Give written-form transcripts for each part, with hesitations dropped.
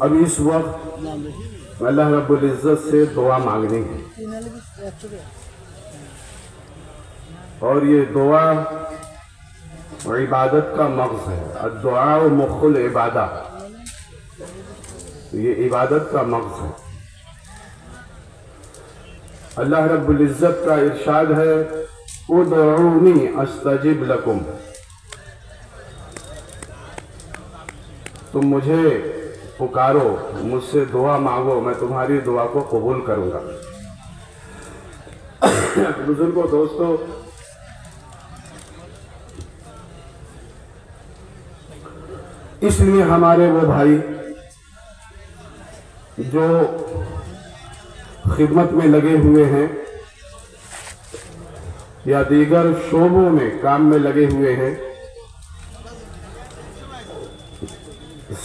अब इस वक्त अल्लाह रब्बुल इज़्ज़त से दुआ मांगनी है, और ये दुआ इबादत का मग़ज़ है। दुआ मुख़्ल इबादा, ये इबादत का मग़ज़ है। अल्लाह रब्बुल इज़्ज़त का इरशाद है, उदऊनी अस्तजिब लकुम, तुम मुझे पुकारो, मुझसे दुआ मांगो, मैं तुम्हारी दुआ को कबूल करूंगा। बुजुर्गों, दोस्तों, इसलिए हमारे वो भाई जो खिदमत में लगे हुए हैं या दीगर शोबों में काम में लगे हुए हैं,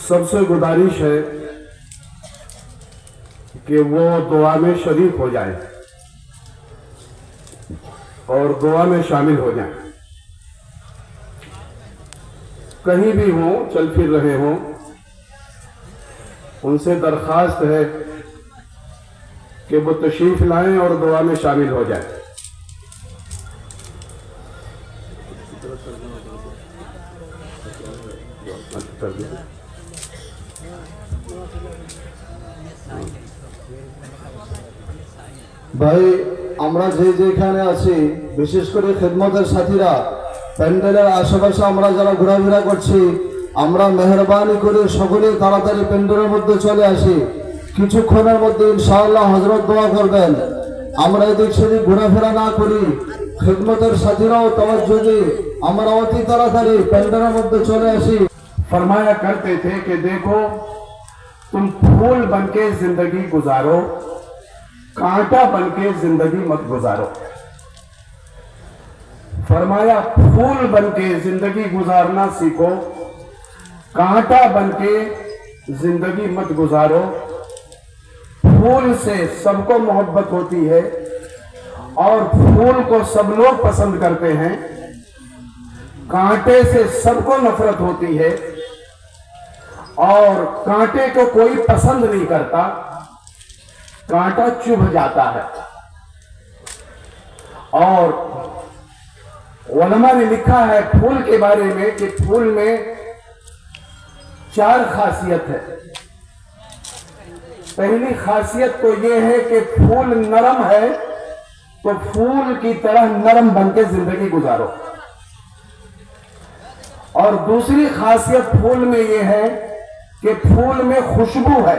सबसे गुजारिश है कि वो दुआ में शरीक हो जाएं और दुआ में शामिल हो जाएं। कहीं भी हों, चल फिर रहे हों, उनसे दरख्वास्त है कि वो तशरीफ लाएं और दुआ में शामिल हो जाएं। ভাই, আমরা যেখানে আছি, বিশেষ করে খেদমতের সাথীরা প্যান্ডেলের আশেপাশে আমরা যারা ঘোরাফেরা করছি, আমরা মেহরবানি করে সকলে তাড়াতাড়ি প্যান্ডেলের মধ্যে চলে আসি। কিছুক্ষণের মধ্যে ইনশাআল্লাহ হযরত দোয়া করবেন। আমরা এদিক সেদিক ঘোরাফেরা না করি, খেদমতের সাথীরাও তাওয়াজ্জুহ দিয়ে আমরা অতি তাড়াতাড়ি প্যান্ডেলের মধ্যে চলে আসি। फरमाया करते थे कि देखो, तुम फूल बनके जिंदगी गुजारो, कांटा बनके जिंदगी मत गुजारो। फरमाया फूल बनके जिंदगी गुजारना सीखो, कांटा बनके जिंदगी मत गुजारो। फूल से सबको मोहब्बत होती है और फूल को सब लोग पसंद करते हैं, कांटे से सबको नफरत होती है और कांटे को कोई पसंद नहीं करता, कांटा चुभ जाता है। और उलमा ने लिखा है फूल के बारे में कि फूल में 4 खासियत है। पहली खासियत तो यह है कि फूल नरम है, तो फूल की तरह नरम बनके जिंदगी गुजारो। और दूसरी खासियत फूल में यह है कि फूल में खुशबू है,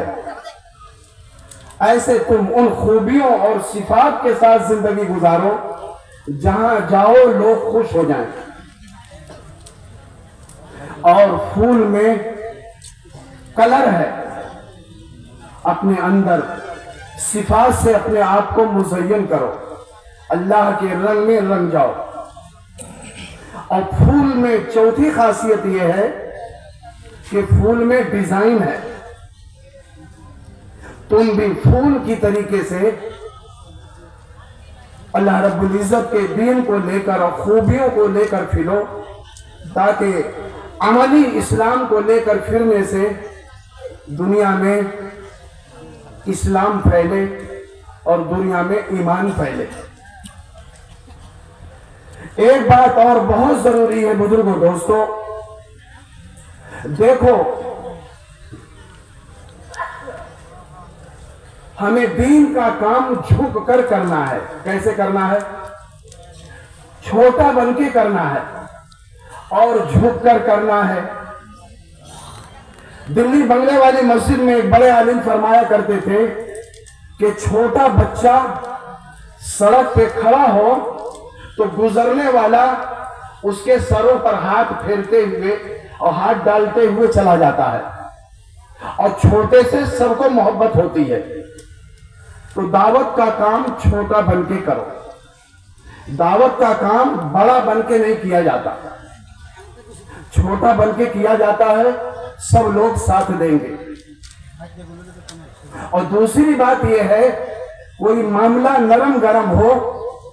ऐसे तुम उन खूबियों और सिफात के साथ जिंदगी गुजारो जहां जाओ लोग खुश हो जाएं। और फूल में कलर है, अपने अंदर सिफात से अपने आप को मुज़य्यन करो, अल्लाह के रंग में रंग जाओ। और फूल में चौथी खासियत यह है कि फूल में डिजाइन है। तुम भी फूल की तरीके से अल्लाह रब्बुल इज़्ज़त के दीन को लेकर और खूबियों को लेकर फिरो, ताकि अमली इस्लाम को लेकर फिरने से दुनिया में इस्लाम फैले और दुनिया में ईमान फैले। एक बात और बहुत जरूरी है बुजुर्गों, दोस्तों, देखो, हमें दीन का काम झुक कर करना है। कैसे करना है? छोटा बनके करना है और झुक कर करना है। दिल्ली बंगले वाली मस्जिद में एक बड़े आलिम फरमाया करते थे कि छोटा बच्चा सड़क पे खड़ा हो तो गुजरने वाला उसके सरों पर हाथ फेरते हुए और हाथ डालते हुए चला जाता है, और छोटे से सबको मोहब्बत होती है। तो दावत का काम छोटा बनके करो, दावत का काम बड़ा बनके नहीं किया जाता, छोटा बनके किया जाता है, सब लोग साथ देंगे। और दूसरी बात यह है, कोई मामला नरम गरम हो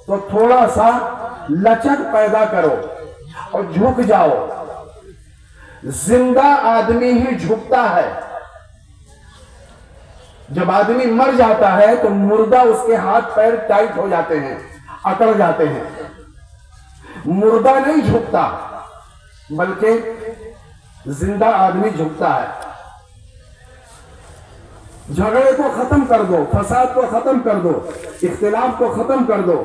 तो थोड़ा सा लचक पैदा करो और झुक जाओ। जिंदा आदमी ही झुकता है, जब आदमी मर जाता है तो मुर्दा उसके हाथ पैर टाइट हो जाते हैं, अकड़ जाते हैं। मुर्दा नहीं झुकता, बल्कि जिंदा आदमी झुकता है। झगड़े को खत्म कर दो, फसाद को खत्म कर दो, इख्तिलाफ को खत्म कर दो,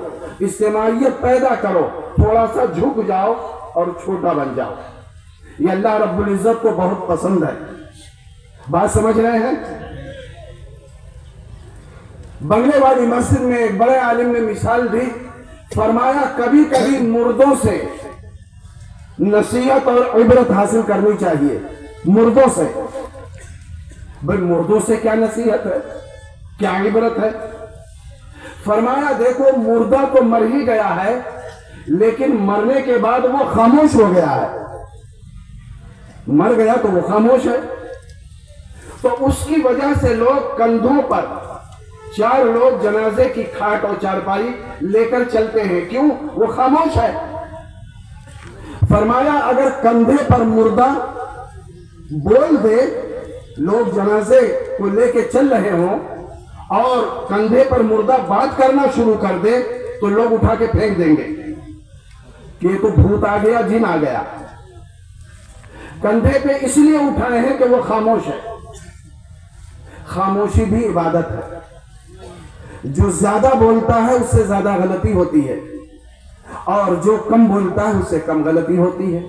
इज्तिमाइयत पैदा करो, थोड़ा सा झुक जाओ और छोटा बन जाओ। ये अल्लाह रब्बुल इज्जत को बहुत पसंद है। बात समझ रहे हैं? बंगले वाली मस्जिद में एक बड़े आलिम ने मिसाल दी, फरमाया कभी कभी मुर्दों से नसीहत और इबरत हासिल करनी चाहिए। मुर्दों से, भाई मुर्दों से क्या नसीहत है, क्या इबरत है? फरमाया देखो मुर्दा तो मर ही गया है, लेकिन मरने के बाद वो खामोश हो गया है। मर गया तो वो खामोश है, तो उसकी वजह से लोग कंधों पर 4 लोग जनाजे की खाट और चारपाई लेकर चलते हैं। क्यों? वो खामोश है। फरमाया अगर कंधे पर मुर्दा बोल दे, लोग जनाजे को लेके चल रहे हों और कंधे पर मुर्दा बात करना शुरू कर दे, तो लोग उठा के फेंक देंगे कि ये तो भूत आ गया, जिन आ गया। कंधे पे इसलिए उठाए हैं कि वो खामोश है। खामोशी भी इबादत है। जो ज्यादा बोलता है उससे ज्यादा गलती होती है, और जो कम बोलता है उससे कम गलती होती है।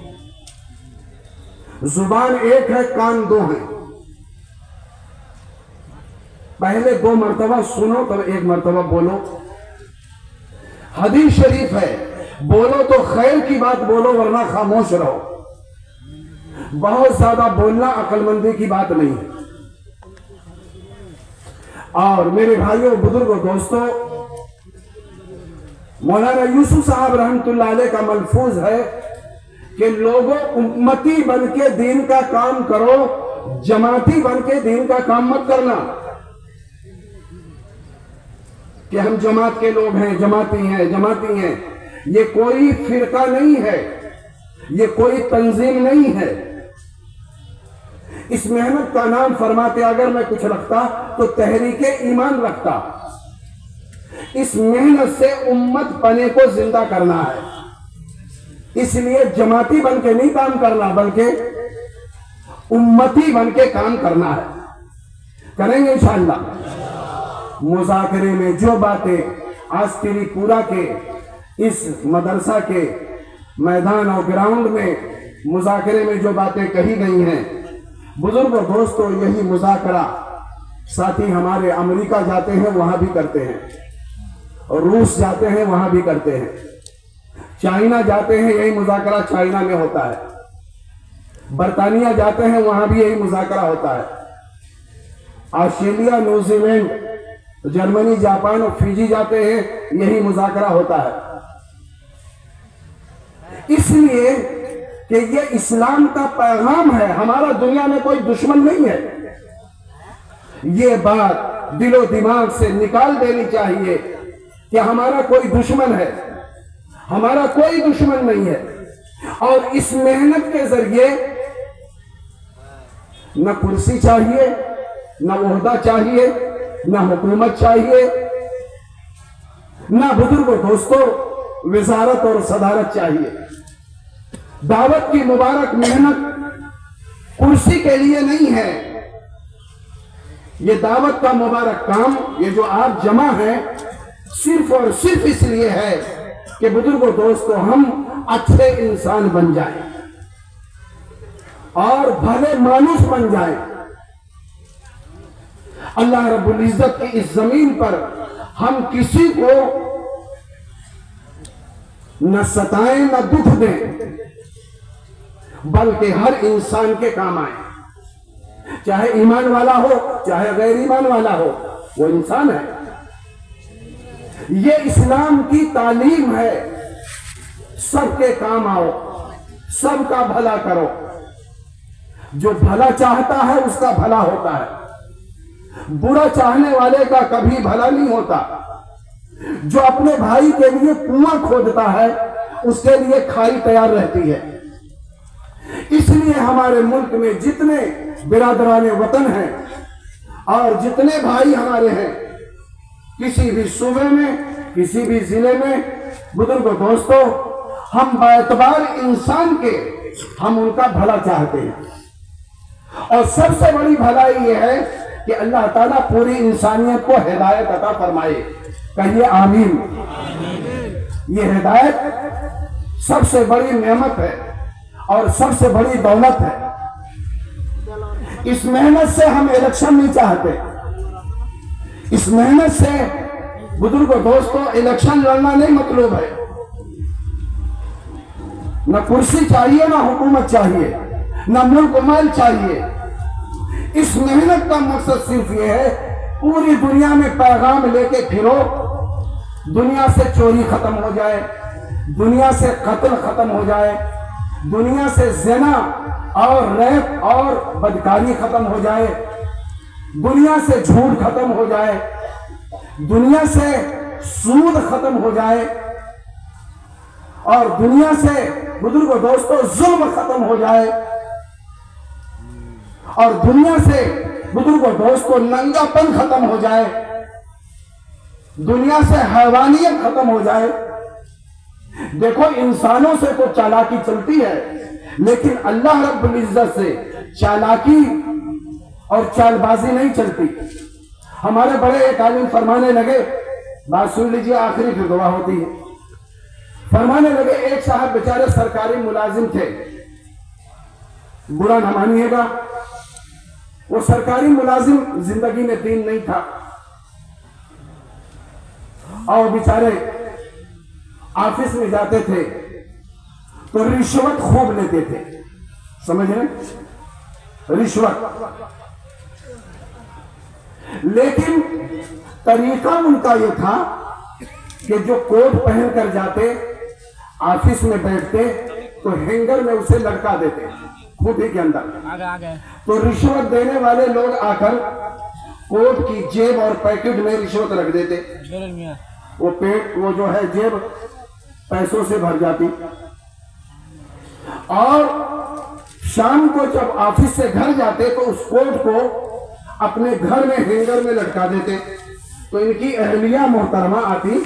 जुबान एक है, कान 2 हैं। पहले 2 मर्तबा सुनो तब 1 मर्तबा बोलो। हदीस शरीफ है, बोलो तो खैर की बात बोलो, वरना खामोश रहो। बहुत ज्यादा बोलना अक्लमंदी की बात नहीं है। और मेरे भाइयों, बुजुर्गों, दोस्तों, मौलाना यूसुफ साहब रहमतुल्लाह अलैह का मलफूज है कि लोगों उम्मती बन के दीन का काम करो, जमाती बन के दीन का काम मत करना कि हम जमात के लोग हैं, जमाती हैं। ये कोई फिरका नहीं है, ये कोई तंजीम नहीं है। इस मेहनत का नाम फरमाते अगर मैं कुछ रखता तो तहरीके ईमान रखता। इस मेहनत से उम्मत पने को जिंदा करना है। इसलिए जमाती बन के नहीं काम करना, बल्कि उम्मती बन के काम करना है। करेंगे इंशाअल्लाह। मुज़ाकरे में जो बातें आज त्रिपुरा के इस मदरसा के मैदान और ग्राउंड में मुज़ाकरे में जो बातें कही गई हैं, बुजुर्गों, दोस्तों, यही मुज़ाकरा साथी हमारे अमेरिका जाते हैं वहां भी करते हैं, और रूस जाते हैं वहां भी करते हैं, चाइना जाते हैं यही मुज़ाकरा चाइना में होता है, बरतानिया जाते हैं वहां भी यही मुज़ाकरा होता है, ऑस्ट्रेलिया, न्यूजीलैंड, जर्मनी, जापान और फिजी जाते हैं यही मुज़ाकरा होता है। इसलिए कि ये इस्लाम का पैगाम है, हमारा दुनिया में कोई दुश्मन नहीं है। ये बात दिलो दिमाग से निकाल देनी चाहिए कि हमारा कोई दुश्मन है, हमारा कोई दुश्मन नहीं है। और इस मेहनत के जरिए न कुर्सी चाहिए, न ओहदा चाहिए, न हुकूमत चाहिए, न बुजुर्गों, दोस्तों, विजारत और सदारत चाहिए। दावत की मुबारक मेहनत कुर्सी के लिए नहीं है। ये दावत का मुबारक काम, ये जो आप जमा है, सिर्फ और सिर्फ इसलिए है कि बुजुर्गों, दोस्तों, हम अच्छे इंसान बन जाएं और भले मानुस बन जाएं। अल्लाह रब्बुल इज्जत की इस जमीन पर हम किसी को न सताएं न दुख दें, बल्कि हर इंसान के काम आए, चाहे ईमान वाला हो चाहे गैर ईमान वाला हो, वो इंसान है। ये इस्लाम की तालीम है, सबके काम आओ, सबका भला करो। जो भला चाहता है उसका भला होता है, बुरा चाहने वाले का कभी भला नहीं होता। जो अपने भाई के लिए कुआं खोदता है उसके लिए खाई तैयार रहती है। इसलिए हमारे मुल्क में जितने बिरादराने वतन हैं, और जितने भाई हमारे हैं किसी भी सूबे में, किसी भी जिले में, बुजुर्गों दोस्तों, हम बाएतबार इंसान के हम उनका भला चाहते हैं। और सबसे बड़ी भलाई यह है कि अल्लाह ताला पूरी इंसानियत को हिदायत अता फरमाए। कहिए आमीन। ये हिदायत सबसे बड़ी नेमत है और सबसे बड़ी दौलत है। इस मेहनत से हम इलेक्शन नहीं चाहते। इस मेहनत से बुजुर्गों दोस्तों इलेक्शन लड़ना नहीं मतलब है। न कुर्सी चाहिए, न हुकूमत चाहिए, न मुल्क माल चाहिए। इस मेहनत का मकसद सिर्फ ये है पूरी दुनिया में पैगाम लेके फिरो, दुनिया से चोरी खत्म हो जाए, दुनिया से कत्ल खत्म हो जाए, दुनिया से ज़िना और रेप और बदकारी खत्म हो जाए, दुनिया से झूठ खत्म हो जाए, दुनिया से सूद खत्म हो जाए और दुनिया से बुजुर्गों दोस्तों जुल्म खत्म हो जाए और दुनिया से बुजुर्गों दोस्तों नंगापन खत्म हो जाए, दुनिया से हैवानियत खत्म हो जाए। देखो इंसानों से तो चालाकी चलती है, लेकिन अल्लाह रब्बुल इज्जत से चालाकी और चालबाजी नहीं चलती। हमारे बड़े एक आलिम फरमाने लगे, बात सुन लीजिए आखिरी फिर दुआ होती है। फरमाने लगे एक साहब बेचारे सरकारी मुलाजिम थे, बुरा न मानिएगा, वो सरकारी मुलाजिम जिंदगी में दीन नहीं था और बेचारे ऑफिस में जाते थे तो रिश्वत खूब लेते थे। समझ रहे? रिश्वत। लेकिन तरीका उनका यह था कि जो कोट पहन कर जाते ऑफिस में बैठते तो हैंगर में उसे लटका देते खूंटी के अंदर। तो रिश्वत देने वाले लोग आकर कोट की जेब और पैकेट में रिश्वत रख देते। वो जो है जेब पैसों से भर जाती और शाम को जब ऑफिस से घर जाते तो उस कोट को अपने घर में हैंगर में लटका देते। तो इनकी अहलिया मोहतरमा आती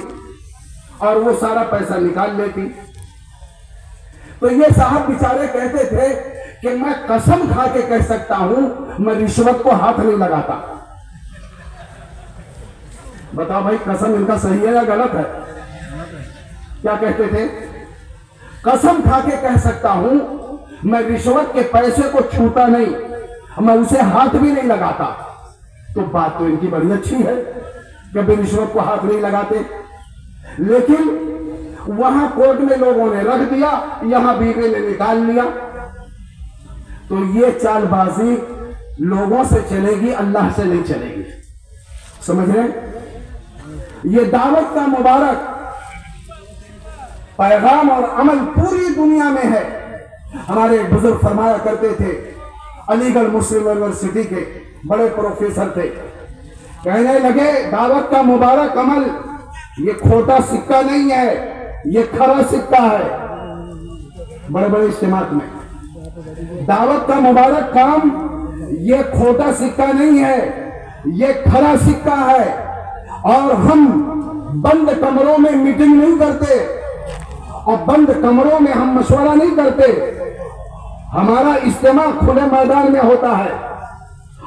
और वो सारा पैसा निकाल लेती। तो ये साहब बेचारे कहते थे कि मैं कसम खा के कह सकता हूं मैं रिश्वत को हाथ नहीं लगाता। बताओ भाई कसम इनका सही है या गलत है? क्या कहते थे? कसम खा के कह सकता हूं मैं रिश्वत के पैसे को छूता नहीं, मैं उसे हाथ भी नहीं लगाता। तो बात तो इनकी बड़ी अच्छी है, कभी रिश्वत को हाथ नहीं लगाते। लेकिन वहां कोर्ट में लोगों ने रख दिया, यहां बीवी ने निकाल लिया। तो ये चालबाजी लोगों से चलेगी, अल्लाह से नहीं चलेगी। समझ रहे? ये दावत का मुबारक पैगाम और अमल पूरी दुनिया में है। हमारे बुजुर्ग फरमाया करते थे, अलीगढ़ मुस्लिम यूनिवर्सिटी के बड़े प्रोफेसर थे, कहने लगे दावत का मुबारक अमल ये खोटा सिक्का नहीं है, ये खरा सिक्का है। बड़े बड़े इज्तिमात में दावत का मुबारक काम ये खोटा सिक्का नहीं है, ये खरा सिक्का है। और हम बंद कमरों में मीटिंग नहीं करते और बंद कमरों में हम मशवरा नहीं करते। हमारा इज्तिमा खुले मैदान में होता है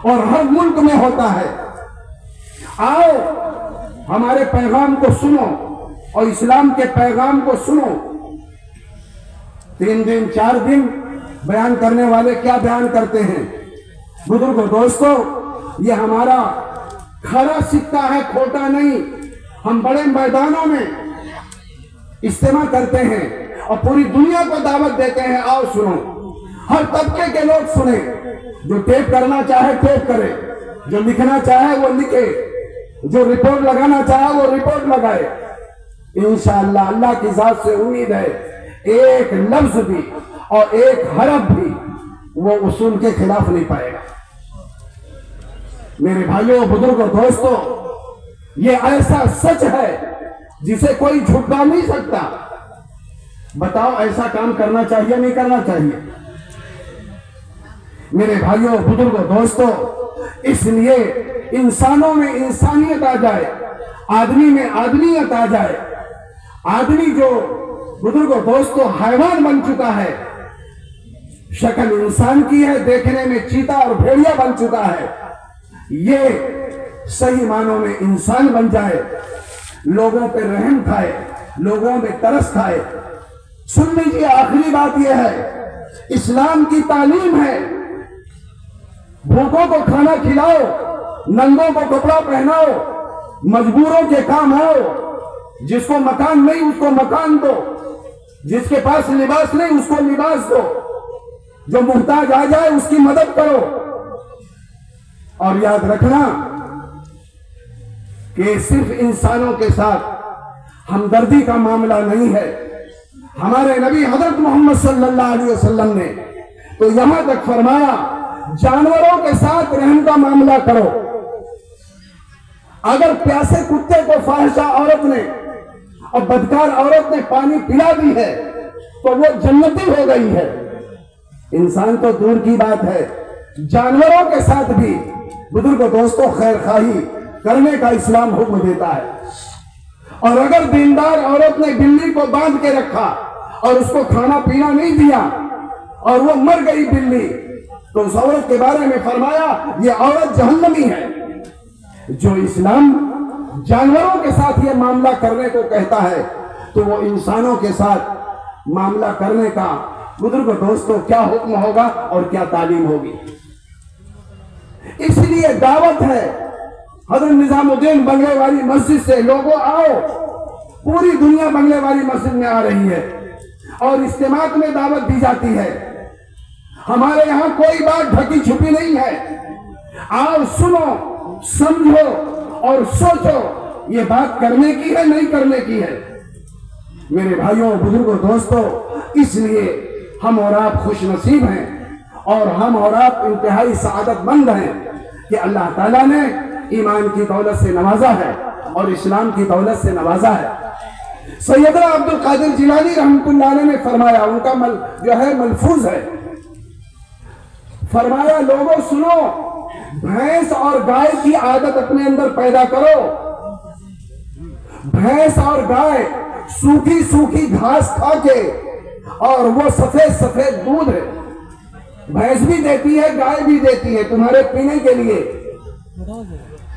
और हर मुल्क में होता है। आओ हमारे पैगाम को सुनो और इस्लाम के पैगाम को सुनो। 3 दिन 4 दिन बयान करने वाले क्या बयान करते हैं? बुजुर्गों दोस्तों, ये हमारा खरा सिक्का है, खोटा नहीं। हम बड़े मैदानों में इस्तेमाल करते हैं और पूरी दुनिया को दावत देते हैं, आओ सुनो। हर तबके के लोग सुने, जो टेप करना चाहे टेप करे, जो लिखना चाहे वो लिखे, जो रिपोर्ट लगाना चाहे वो रिपोर्ट लगाए। इंशाअल्लाह अल्लाह की जात से उम्मीद है एक लफ्ज भी और एक हरफ भी वो उसूल के खिलाफ नहीं पाएगा। मेरे भाइयों बुजुर्गों दोस्तों, ये ऐसा सच है जिसे कोई झुटला नहीं सकता। बताओ ऐसा काम करना चाहिए नहीं करना चाहिए? मेरे भाइयों बुजुर्गों दोस्तों, इसलिए इंसानों में इंसानियत आ जाए, आदमी में आदमियत आ जाए। आदमी जो बुजुर्गों दोस्तों हैवान बन चुका है, शक्ल इंसान की है, देखने में चीता और भेड़िया बन चुका है, ये सही मानों में इंसान बन जाए, लोगों पे रहम खाए, लोगों में तरस खाए। सुन लीजिए, आखिरी बात यह है, इस्लाम की तालीम है, भूखों को खाना खिलाओ, नंगों को कपड़ा पहनाओ, मजबूरों के काम आओ, जिसको मकान नहीं उसको मकान दो, जिसके पास लिबास नहीं उसको लिबास दो, जो मुहताज आ जाए उसकी मदद करो। और याद रखना कि सिर्फ इंसानों के साथ हमदर्दी का मामला नहीं है। हमारे नबी हजरत मोहम्मद सल्लल्लाहु अलैहि वसल्लम ने तो यहां तक फरमाया, जानवरों के साथ रहम का मामला करो। अगर प्यासे कुत्ते को फाहिशा औरत ने और बदकार औरत ने पानी पिला दी है तो वो जन्नती हो गई है। इंसान तो दूर की बात है, जानवरों के साथ भी बुजुर्गों दोस्तों खैर खाही करने का इस्लाम हुक्म देता है। और अगर दीनदार औरत ने बिल्ली को बांध के रखा और उसको खाना पीना नहीं दिया और वो मर गई बिल्ली, तो उस औरत के बारे में फरमाया ये औरत जहन्नमी है। जो इस्लाम जानवरों के साथ ये मामला करने को कहता है तो वो इंसानों के साथ मामला करने का बुजुर्गों दोस्तों क्या हुक्म होगा और क्या तालीम होगी। इसलिए दावत है, हजरत निजामुद्दीन बंगले वाली मस्जिद से लोगों आओ, पूरी दुनिया बंगले वाली मस्जिद में आ रही है और इज्तिमात में दावत दी जाती है। हमारे यहां कोई बात ढकी छुपी नहीं है। आओ, सुनो, समझो और सोचो ये बात करने की है नहीं करने की है। मेरे भाइयों बुजुर्गों दोस्तों, इसलिए हम और आप खुश नसीब हैं और हम और आप इंतहाई सआदतमंद हैं कि अल्लाह ताला ने ईमान की दौलत से नवाजा है और इस्लाम की दौलत से नवाजा है। सैयदना अब्दुल कादिर जिलानी रहमतुल्लाह अलैह ने फरमाया, उनका जो है मलफूज है, फरमाया लोगों सुनो, भैंस और गाय की आदत अपने अंदर पैदा करो। भैंस और गाय सूखी सूखी घास खा के, और वो सफेद सफेद दूध है, भैंस भी देती है गाय भी देती है तुम्हारे पीने के लिए।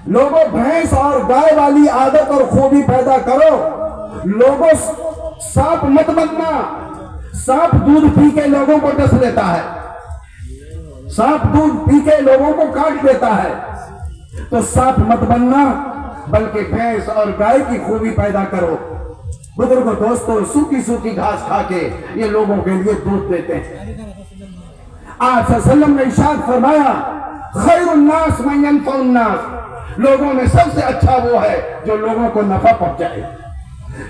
लोगों भैंस और गाय वाली आदत और खूबी पैदा करो। लोगों सांप मत बनना, सांप दूध पी के लोगों को डस लेता है, सांप दूध पी के लोगों को काट देता है। तो सांप मत बनना, बल्कि भैंस और गाय की खूबी पैदा करो। बुजुर्गों दोस्तों, सूखी सूखी घास खा के ये लोगों के लिए दूध देते हैं। आप सल्लल्लाहु अलैहि वसल्लम ने इरशाद फरमाया, खैरुन्नास मन यनफउन्नास, लोगों में सबसे अच्छा वो है जो लोगों को नफा पहुंचाए।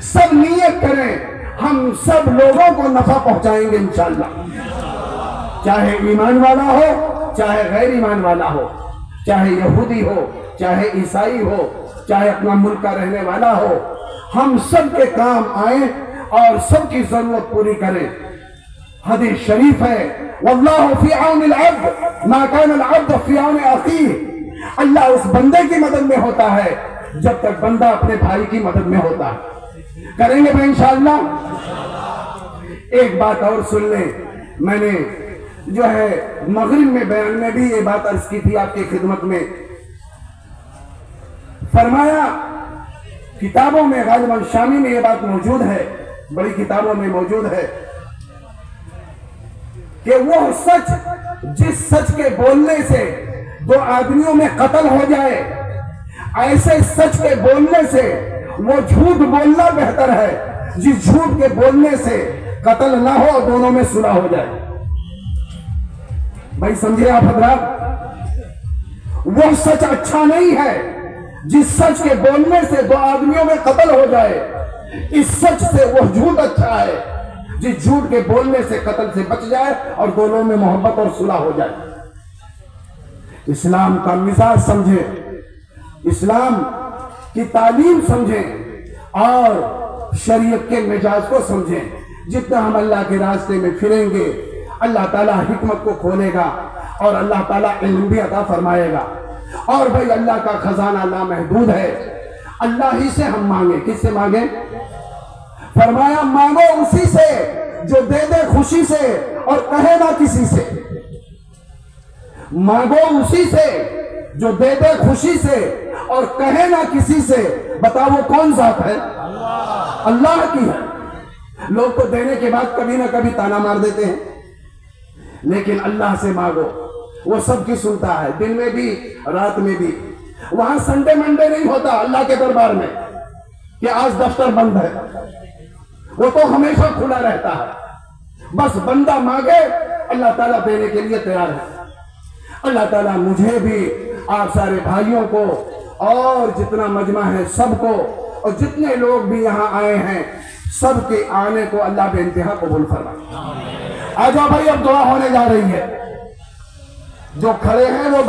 सब नियत करें, हम सब लोगों को नफा पहुंचाएंगे इंशाअल्लाह। चाहे ईमान वाला हो, चाहे गैर ईमान वाला हो, चाहे यहूदी हो, चाहे ईसाई हो, चाहे अपना मुल्क का रहने वाला हो, हम सब के काम आए और सबकी जरूरत पूरी करें। हदीस शरीफ है, वल्लाहु फी औनिल अब्द मा कान अल अब्द फी औनि अखीह, अल्लाह उस बंदे की मदद में होता है जब तक बंदा अपने भाई की मदद में होता है। करेंगे भाई इंशाअल्लाह। एक बात और सुन लें, मैंने जो है मगरिब में बयान में भी ये बात अर्ज की थी आपकी खिदमत में। फरमाया, किताबों में गालिबन शामी में ये बात मौजूद है, बड़ी किताबों में मौजूद है कि वो सच, जिस सच के बोलने से दो आदमियों में कत्ल हो जाए, ऐसे सच के बोलने से वो झूठ बोलना बेहतर है जिस झूठ के बोलने से कत्ल ना हो, दोनों में सुलह हो जाए। भाई समझे आप हजरात, वो सच अच्छा नहीं है जिस सच के बोलने से दो आदमियों में कत्ल हो जाए। इस सच से वो झूठ अच्छा है जिस झूठ के बोलने से कत्ल से बच जाए और दोनों में मोहब्बत और सुलह हो जाए। इस्लाम का मिजाज समझे, इस्लाम की तालीम समझें और शरीयत के मिजाज को समझें। जितना हम अल्लाह के रास्ते में फिरेंगे, अल्लाह ताला हिकमत को खोलेगा और अल्लाह ताला इल्म भी अता फरमाएगा। और भाई अल्लाह का खजाना लामहदूद है, अल्लाह ही से हम मांगे। किससे मांगे? फरमाया मांगो उसी से जो दे दे खुशी से और कहे ना किसी से। मांगो उसी से जो दे दे खुशी से और कहे ना किसी से। बताओ वो कौन जात है? अल्लाह की है। लोग तो देने के बाद कभी ना कभी ताना मार देते हैं, लेकिन अल्लाह से मांगो, वो सबकी सुनता है, दिन में भी रात में भी। वहां संडे मंडे नहीं होता अल्लाह के दरबार में कि आज दफ्तर बंद है, वो तो हमेशा खुला रहता है। बस बंदा मांगे, अल्लाह ताला देने के लिए तैयार है। अल्लाह ताला मुझे भी, आप सारे भाइयों को और जितना मजमा है सबको, और जितने लोग भी यहाँ आए हैं सबके आने को अल्लाह बेइंतहा कबूल फरमाए। आ जाओ भाई, अब दुआ होने जा रही है। जो खड़े हैं वो